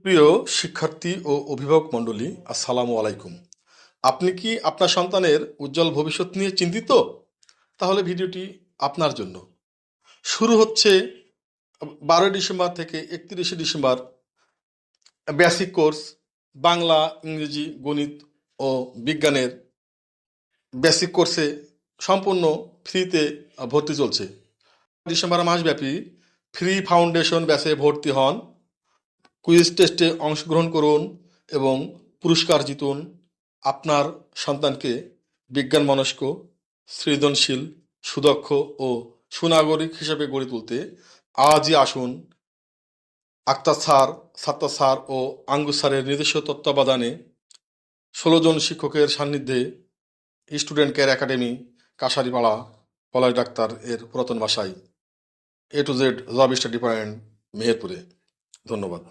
প্রিয় শিক্ষার্থী ও অভিভাবক মণ্ডলী, আসসালামু আলাইকুম। আপনি কি আপনার সন্তানের উজ্জ্বল ভবিষ্যৎ নিয়ে চিন্তিত? তাহলে ভিডিওটি আপনার জন্য। শুরু হচ্ছে 12 ডিসেম্বর থেকে 31 ডিসেম্বর বেসিক কোর্স বাংলা, ইংরেজি, গণিত ও বিজ্ঞানের বেসিক কোর্সে সম্পূর্ণ ফ্রিতে ভর্তি চলছে। ডিসেম্বর মাসব্যাপী ফ্রি ফাউন্ডেশন ব্যাচে ভর্তি হন, কুইজ টেস্টে অংশগ্রহণ করুন এবং পুরস্কার জিতুন। আপনার সন্তানকে বিজ্ঞান মনস্ক, সৃজনশীল, সুদক্ষ ও সুনাগরিক হিসেবে গড়ে তুলতে আজই আসুন আক্তার স্যার, সাত্তার স্যার ও আঙ্গুর স্যারের নিজস্ব তত্ত্বাবধানে 16 জন শিক্ষকের সান্নিধ্যে student care academy, Kasharipara, Palash ডাক্তার এর পুরাতন বাসায়, A to Z job study point, মেহেরপুরে। ধন্যবাদ।